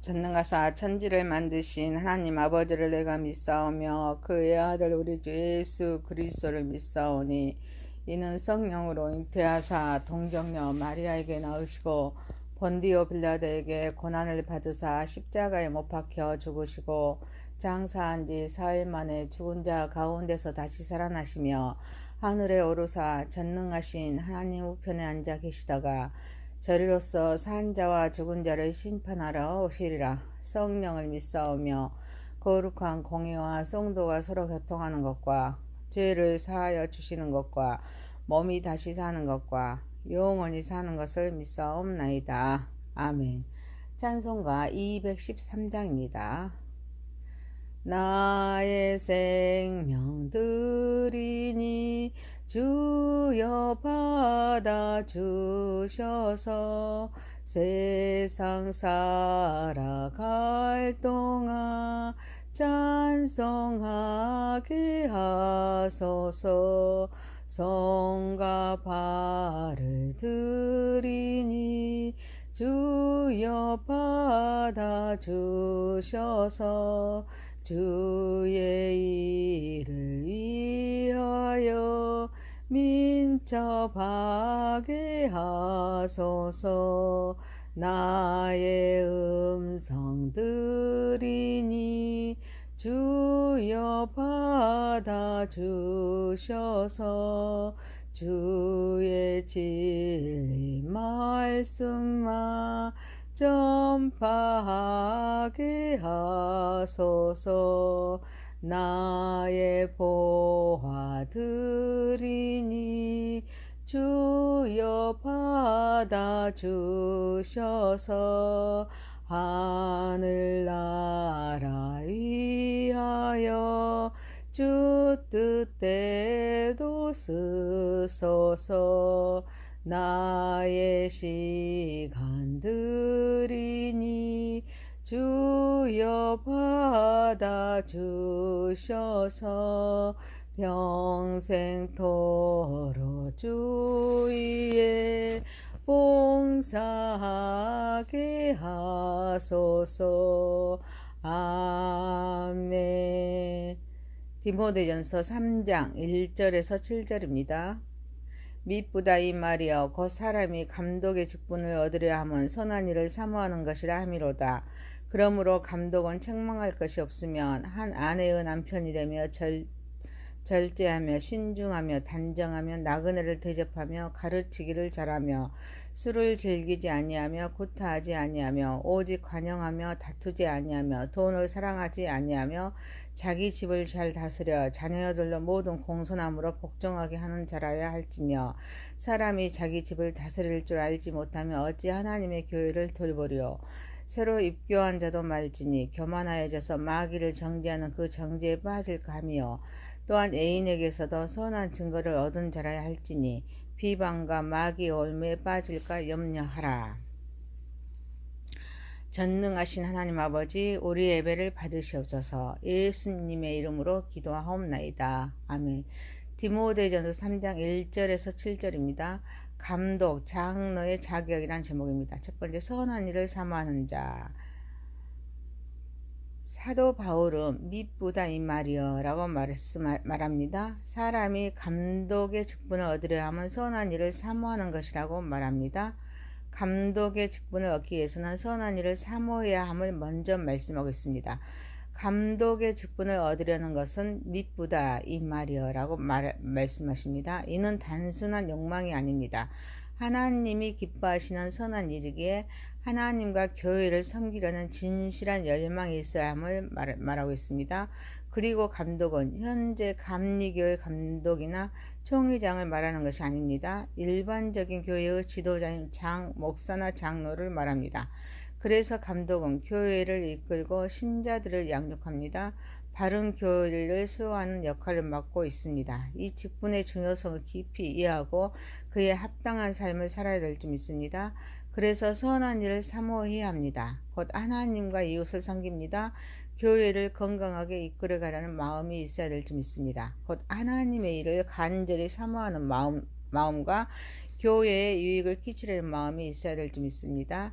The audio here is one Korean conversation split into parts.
전능하사 천지를 만드신 하나님 아버지를 내가 믿사오며 그의 아들 우리 주 예수 그리스도를 믿사오니 이는 성령으로 잉태하사 동정녀 마리아에게 낳으시고 본디오 빌라도에게 고난을 받으사 십자가에 못 박혀 죽으시고 장사한 지 4일 만에 죽은 자 가운데서 다시 살아나시며 하늘에 오르사 전능하신 하나님 우편에 앉아 계시다가 저리로서 산 자와 죽은 자를 심판하러 오시리라. 성령을 믿사오며 거룩한 공의와 성도가 서로 교통하는 것과 죄를 사하여 주시는 것과 몸이 다시 사는 것과 영원히 사는 것을 믿사옵나이다. 아멘. 찬송가 213장입니다. 나의 생명 드리니 주여 받아주셔서 세상 살아갈 동안 찬송하게 하소서. 성과 발을 드리니 주여 받아주셔서 주의 일을 위하여 민첩하게 하소서. 나의 음성 들으니 주여 받아주셔서 주의 진리 말씀만 전파하게 하소서. 나의 보화 드리니 주여 받아주셔서 하늘나라 위하여 주 뜻대로 쓰소서. 나의 시간 드리니 주여 받아주셔서 평생토록 주위에 봉사하게 하소서. 아멘. 디모데전서 3장 1절에서 7절입니다. 미쁘다 이 말이여 곧 사람이 감독의 직분을 얻으려 하면 선한 일을 사모하는 것이라 함이로다. 그러므로 감독은 책망할 것이 없으면 한 아내의 남편이 되며 절제하며 신중하며 단정하며 나그네를 대접하며 가르치기를 잘하며 술을 즐기지 아니하며 구타하지 아니하며 오직 관용하며 다투지 아니하며 돈을 사랑하지 아니하며 자기 집을 잘 다스려 자녀들로 모든 공손함으로 복종하게 하는 자라야 할지며 사람이 자기 집을 다스릴 줄 알지 못하며 어찌 하나님의 교회를 돌보리요. 새로 입교한 자도 말지니 교만하여져서 마귀를 정죄하는 그 정죄에 빠질까 하며 또한 애인에게서도 선한 증거를 얻은 자라야 할지니 비방과 마귀의 올무에 빠질까 염려하라. 전능하신 하나님 아버지 우리 예배를 받으시옵소서. 예수님의 이름으로 기도하옵나이다. 아멘. 디모데전서 3장 1절에서 7절입니다. 감독, 장로의 자격이란 제목입니다. 첫 번째, 선한 일을 사모하는 자. 사도 바울은 미쁘다 이 말이여 라고 말합니다. 사람이 감독의 직분을 얻으려 하면 선한 일을 사모하는 것이라고 말합니다. 감독의 직분을 얻기 위해서는 선한 일을 사모해야 함을 먼저 말씀하고 있습니다. 감독의 직분을 얻으려는 것은 미쁘다 이 말이여 라고 말씀하십니다. 이는 단순한 욕망이 아닙니다. 하나님이 기뻐하시는 선한 일이기에 하나님과 교회를 섬기려는 진실한 열망이 있어야 함을 말하고 있습니다. 그리고 감독은 현재 감리교회 감독이나 총회장을 말하는 것이 아닙니다. 일반적인 교회의 지도자인 목사나 장로를 말합니다. 그래서 감독은 교회를 이끌고 신자들을 양육합니다. 바른 교리를 수호하는 역할을 맡고 있습니다. 이 직분의 중요성을 깊이 이해하고 그에 합당한 삶을 살아야 될 줄 믿습니다. 그래서 선한 일을 사모해야 합니다. 곧 하나님과 이웃을 섬깁니다. 교회를 건강하게 이끌어가려는 마음이 있어야 될 줄 믿습니다. 곧 하나님의 일을 간절히 사모하는 마음과 교회에 유익을 끼치려는 마음이 있어야 될 줄 믿습니다.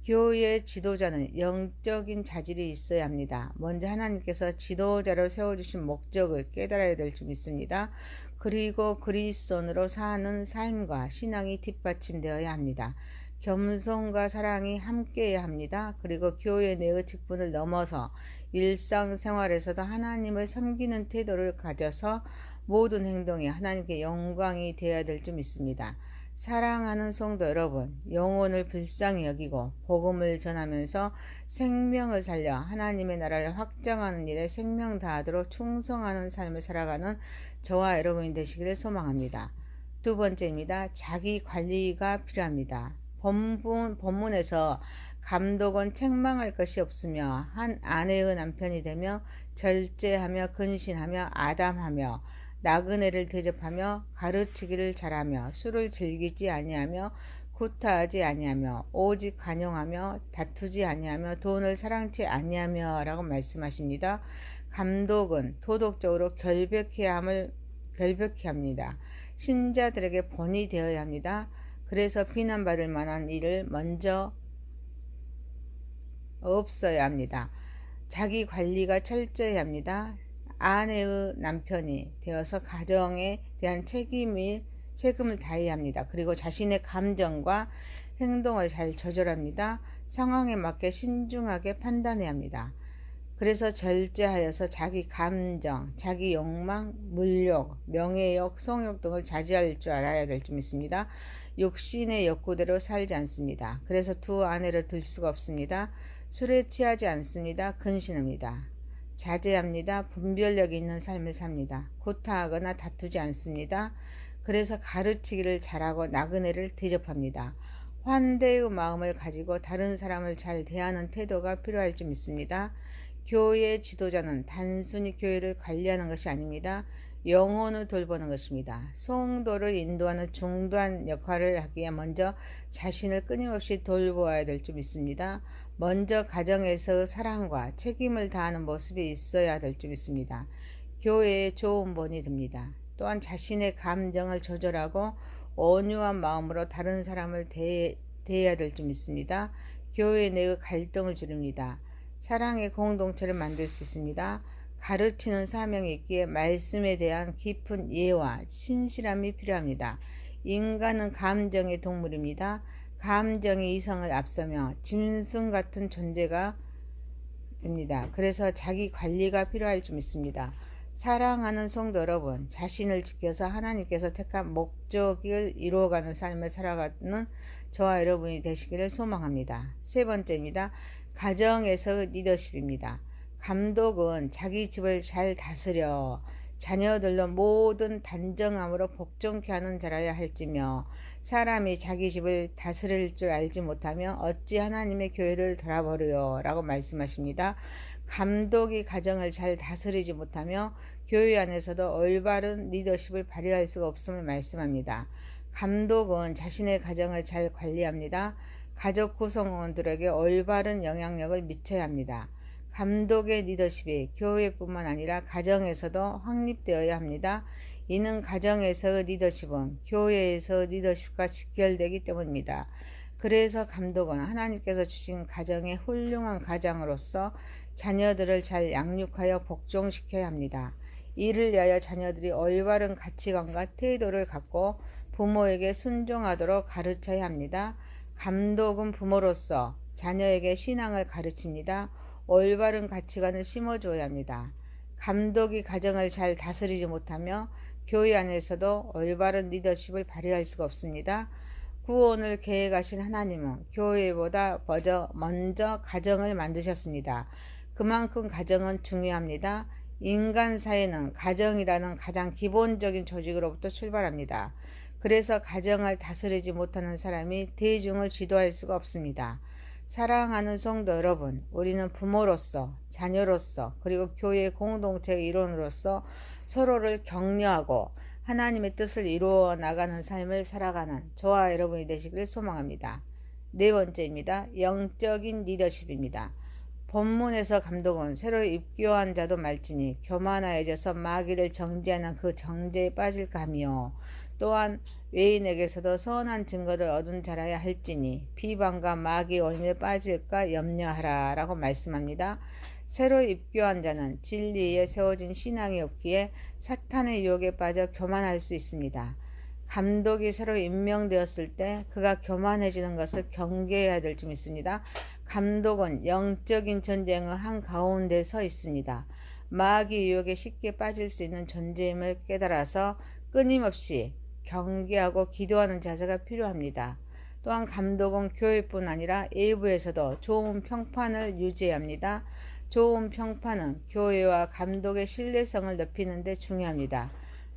교회의 지도자는 영적인 자질이 있어야 합니다. 먼저 하나님께서 지도자로 세워주신 목적을 깨달아야 될 줄 믿습니다. 그리고 그리스도인으로 사는 삶과 신앙이 뒷받침되어야 합니다. 겸손과 사랑이 함께해야 합니다. 그리고 교회 내의 직분을 넘어서 일상생활에서도 하나님을 섬기는 태도를 가져서 모든 행동이 하나님께 영광이 되어야 될 줄 믿습니다. 사랑하는 성도 여러분, 영혼을 불쌍히 여기고 복음을 전하면서 생명을 살려 하나님의 나라를 확장하는 일에 생명 다하도록 충성하는 삶을 살아가는 저와 여러분이 되시기를 소망합니다. 두 번째입니다. 자기 관리가 필요합니다. 본문에서 감독은 책망할 것이 없으며 한 아내의 남편이 되며 절제하며 근신하며 아담하며 나그네를 대접하며 가르치기를 잘하며 술을 즐기지 아니하며 구타하지 아니하며 오직 간용하며 다투지 아니하며 돈을 사랑치 아니하며 라고 말씀하십니다. 감독은 도덕적으로 결벽히 합니다. 신자들에게 본이 되어야 합니다. 그래서 비난받을 만한 일을 먼저 없어야 합니다. 자기 관리가 철저히 합니다. 아내의 남편이 되어서 가정에 대한 책임을 다해야 합니다. 그리고 자신의 감정과 행동을 잘 조절합니다. 상황에 맞게 신중하게 판단해야 합니다. 그래서 절제하여서 자기 감정, 자기 욕망, 물욕, 명예욕, 성욕 등을 자제할 줄 알아야 될 줄 믿습니다. 욕심의 욕구대로 살지 않습니다. 그래서 두 아내를 둘 수가 없습니다. 술에 취하지 않습니다. 근신합니다. 자제합니다. 분별력이 있는 삶을 삽니다. 구타하거나 다투지 않습니다. 그래서 가르치기를 잘하고 나그네를 대접합니다. 환대의 마음을 가지고 다른 사람을 잘 대하는 태도가 필요할 줄 믿습니다. 교회의 지도자는 단순히 교회를 관리하는 것이 아닙니다. 영혼을 돌보는 것입니다. 성도를 인도하는 중도한 역할을 하기 위해 먼저 자신을 끊임없이 돌보아야 될 줄 믿습니다. 먼저 가정에서 사랑과 책임을 다하는 모습이 있어야 될 줄 믿습니다. 교회에 좋은 본이 됩니다. 또한 자신의 감정을 조절하고 온유한 마음으로 다른 사람을 대해야 될 줄 믿습니다. 교회 내의 갈등을 줄입니다. 사랑의 공동체를 만들 수 있습니다. 가르치는 사명이 있기에 말씀에 대한 깊은 이해와 신실함이 필요합니다. 인간은 감정의 동물입니다. 감정이 이성을 앞서며 짐승 같은 존재가 됩니다. 그래서 자기 관리가 필요할 줄 믿습니다. 사랑하는 성도 여러분, 자신을 지켜서 하나님께서 택한 목적을 이루어가는 삶을 살아가는 저와 여러분이 되시기를 소망합니다. 세 번째입니다. 가정에서 리더십입니다. 감독은 자기 집을 잘 다스려 자녀들로 모든 단정함으로 복종케 하는 자라야 할지며 사람이 자기 집을 다스릴 줄 알지 못하며 어찌 하나님의 교회를 돌아보려 라고 말씀하십니다. 감독이 가정을 잘 다스리지 못하며 교회 안에서도 올바른 리더십을 발휘할 수가 없음을 말씀합니다. 감독은 자신의 가정을 잘 관리합니다. 가족 구성원들에게 올바른 영향력을 미쳐야 합니다. 감독의 리더십이 교회뿐만 아니라 가정에서도 확립되어야 합니다. 이는 가정에서의 리더십은 교회에서 리더십과 직결되기 때문입니다. 그래서 감독은 하나님께서 주신 가정의 훌륭한 가장으로서 자녀들을 잘 양육하여 복종시켜야 합니다. 이를 위하여 자녀들이 올바른 가치관과 태도를 갖고 부모에게 순종하도록 가르쳐야 합니다. 감독은 부모로서 자녀에게 신앙을 가르칩니다. 올바른 가치관을 심어줘야 합니다. 감독이 가정을 잘 다스리지 못하며 교회 안에서도 올바른 리더십을 발휘할 수가 없습니다. 구원을 계획하신 하나님은 교회보다 먼저 가정을 만드셨습니다. 그만큼 가정은 중요합니다. 인간 사회는 가정이라는 가장 기본적인 조직으로부터 출발합니다. 그래서 가정을 다스리지 못하는 사람이 대중을 지도할 수가 없습니다. 사랑하는 성도 여러분, 우리는 부모로서, 자녀로서, 그리고 교회 공동체의 일원으로서 서로를 격려하고 하나님의 뜻을 이루어 나가는 삶을 살아가는 저와 여러분이 되시기를 소망합니다. 네 번째입니다. 영적인 리더십입니다. 본문에서 감독은 새로 입교한 자도 말지니 교만하여져서 마귀를 정죄하는 그 정죄에 빠질까 하며 또한 외인에게서도 선한 증거를 얻은 자라야 할지니 비방과 마귀 올림에 빠질까 염려하라 라고 말씀합니다. 새로 입교한 자는 진리에 세워진 신앙이 없기에 사탄의 유혹에 빠져 교만할 수 있습니다. 감독이 새로 임명되었을 때 그가 교만해지는 것을 경계해야 될 점 있습니다. 감독은 영적인 전쟁의 한가운데 서 있습니다. 마귀 유혹에 쉽게 빠질 수 있는 존재임을 깨달아서 끊임없이 경계하고 기도하는 자세가 필요합니다. 또한 감독은 교회뿐 아니라 일부에서도 좋은 평판을 유지해야 합니다. 좋은 평판은 교회와 감독의 신뢰성을 높이는 데 중요합니다.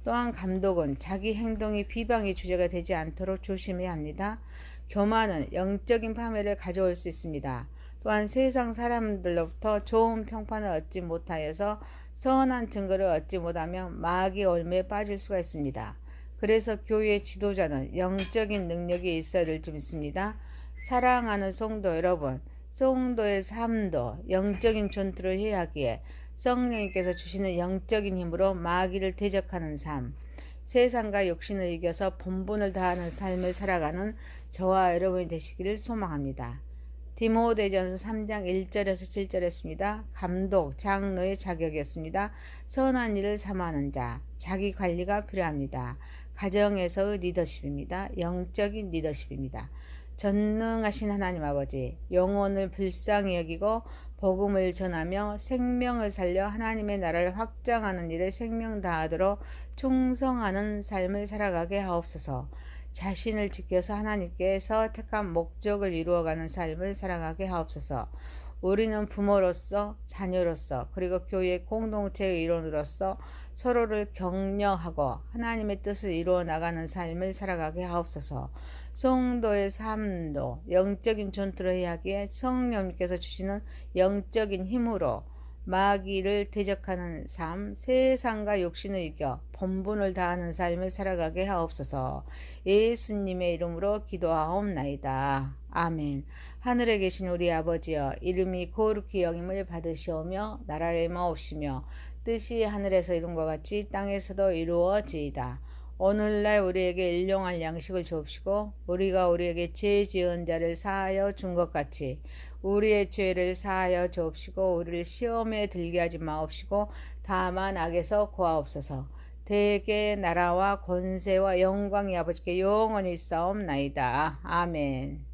또한 감독은 자기 행동이 비방의 주제가 되지 않도록 조심해야 합니다. 교만은 영적인 파멸을 가져올 수 있습니다. 또한 세상 사람들로부터 좋은 평판을 얻지 못하여서 선한 증거를 얻지 못하면 마귀의 올무에 빠질 수가 있습니다. 그래서 교회의 지도자는 영적인 능력이 있어야 될 점 있습니다. 사랑하는 성도 여러분, 성도의 삶도 영적인 전투를 해야 하기에 성령님께서 주시는 영적인 힘으로 마귀를 대적하는 삶, 세상과 욕심을 이겨서 본분을 다하는 삶을 살아가는 저와 여러분이 되시기를 소망합니다. 디모데전서 3장 1절에서 7절이었습니다. 감독, 장로의 자격이었습니다. 선한 일을 삼하는 자, 자기 관리가 필요합니다. 가정에서의 리더십입니다. 영적인 리더십입니다. 전능하신 하나님 아버지, 영혼을 불쌍히 여기고 복음을 전하며 생명을 살려 하나님의 나라를 확장하는 일에 생명 다하도록 충성하는 삶을 살아가게 하옵소서. 자신을 지켜서 하나님께서 택한 목적을 이루어가는 삶을 살아가게 하옵소서. 우리는 부모로서, 자녀로서, 그리고 교회 공동체의 일원으로서 서로를 격려하고 하나님의 뜻을 이루어 나가는 삶을 살아가게 하옵소서. 성도의 삶도 영적인 전투를 해야 하기에 성령님께서 주시는 영적인 힘으로 마귀를 대적하는 삶, 세상과 욕심을 이겨 본분을 다하는 삶을 살아가게 하옵소서. 예수님의 이름으로 기도하옵나이다. 아멘. 하늘에 계신 우리 아버지여, 이름이 거룩히 여김을 받으시오며 나라의 마옵시며 뜻이 하늘에서 이룬 것 같이 땅에서도 이루어지이다. 오늘날 우리에게 일용할 양식을 주옵시고 우리가 우리에게 죄 지은 자를 사하여 준 것 같이 우리의 죄를 사하여 주옵시고 우리를 시험에 들게 하지 마옵시고 다만 악에서 구하옵소서. 대개 나라와 권세와 영광이 아버지께 영원히 있사옵나이다. 아멘.